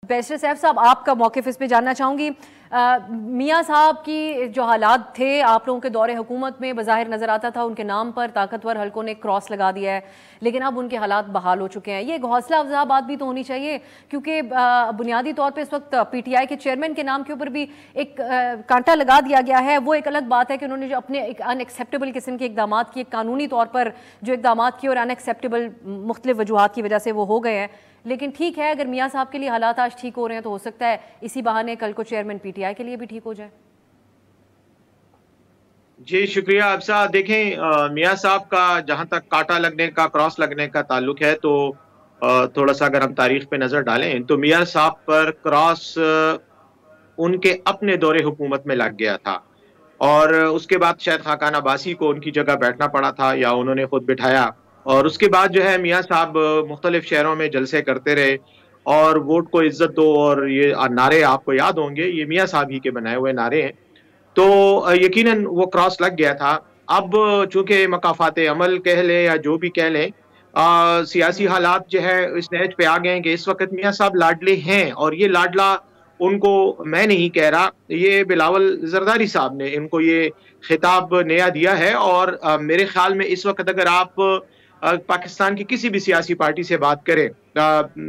Barrister Saif साहब, आपका मौक़िफ़ इस पे जानना चाहूँगी। मियाँ साहब की जो हालात थे, आप लोगों के दौरे हुकूमत में बज़ाहिर नज़र आता था उनके नाम पर ताकतवर हलकों ने क्रॉस लगा दिया है, लेकिन अब उनके हालात बहाल हो चुके हैं। ये एक हौसला अफ़ज़ा बात भी तो होनी चाहिए, क्योंकि बुनियादी तौर पर इस वक्त PTI के चेयरमैन के नाम के ऊपर भी एक कांटा लगा दिया गया है। वो एक अलग बात है कि उन्होंने जो अपने एक अनएक्सेप्टेबल किस्म के इक़दाम किए, कानूनी तौर पर जो इक़दाम किए और अनएक्सेप्टेबल मुख्तलिफ वजूहात की वजह से वो हो गए हैं। लेकिन ठीक है, अगर मियाँ साहब के लिए हालात आज ठीक हो रहे हैं तो हो सकता है इसी बहाने कल को चेयरमैन PTI के लिए भी ठीक हो जाए। जी शुक्रिया अफसा। देखें, मियाँ साहब का जहाँ तक कांटा लगने का, क्रॉस लगने का ताल्लुक है, तो थोड़ा सा अगर हम तारीख पे नजर डालें तो मियाँ साहब पर क्रॉस उनके अपने दौरे हुकूमत में लग गया था और उसके बाद शायद खाकान अब्बासी को उनकी जगह बैठना पड़ा था या उन्होंने खुद बिठाया। और उसके बाद जो है मियाँ साहब मुख्तलिफ शहरों में जलसे करते रहे और वोट को इज्जत दो, और ये नारे आपको याद होंगे, ये मियाँ साहब ही के बनाए हुए नारे हैं। तो यकीनन वो क्रॉस लग गया था। अब चूंकि मकाफात अमल कह लें या जो भी कह लें, सियासी हालात जो है इस नहज पे आ गए हैं कि इस वक्त मियाँ साहब लाडले हैं, और ये लाडला उनको मैं नहीं कह रहा, ये बिलावल जरदारी साहब ने इनको ये खिताब नया दिया है। और मेरे ख्याल में इस वक्त अगर आप पाकिस्तान की किसी भी सियासी पार्टी से बात करें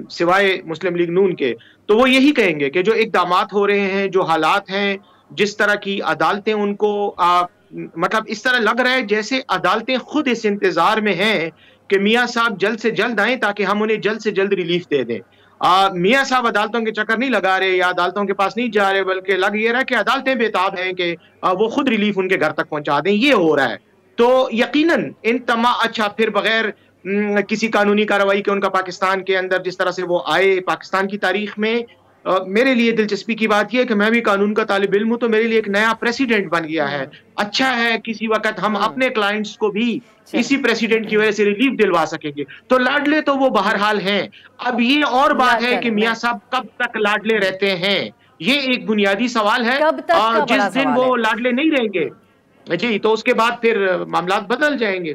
सिवाय मुस्लिम लीग नून के, तो वो यही कहेंगे कि जो इक़दाम हो रहे हैं, जो हालात हैं, जिस तरह की अदालतें उनको मतलब इस तरह लग रहा है जैसे अदालतें खुद इस इंतजार में हैं कि मियाँ साहब जल्द से जल्द आए ताकि हम उन्हें जल्द से जल्द रिलीफ दे दें। मियाँ साहब अदालतों के चक्कर नहीं लगा रहे या अदालतों के पास नहीं जा रहे, बल्कि लग ये रहा है कि अदालतें बेताब हैं कि वो खुद रिलीफ उनके घर तक पहुंचा दें। ये हो रहा है। तो यकीनन इन अच्छा फिर बगैर किसी कानूनी कार्रवाई के उनका पाकिस्तान के अंदर जिस तरह से वो आए पाकिस्तान की तारीख में, मेरे लिए दिलचस्पी की बात यह है कि मैं भी कानून का तालिब इल्म हूं, तो मेरे लिए एक नया प्रेसिडेंट बन गया है। अच्छा है किसी वक्त हम अपने क्लाइंट्स को भी इसी प्रेसिडेंट की वजह से रिलीफ दिलवा सकेंगे। तो लाडले तो वो बहरहाल हैं। अब ये और बात है कि मियाँ साहब कब तक लाडले रहते हैं, ये एक बुनियादी सवाल है। जिस दिन वो लाडले नहीं रहेंगे जी, तो उसके बाद फिर मामलात बदल जाएंगे।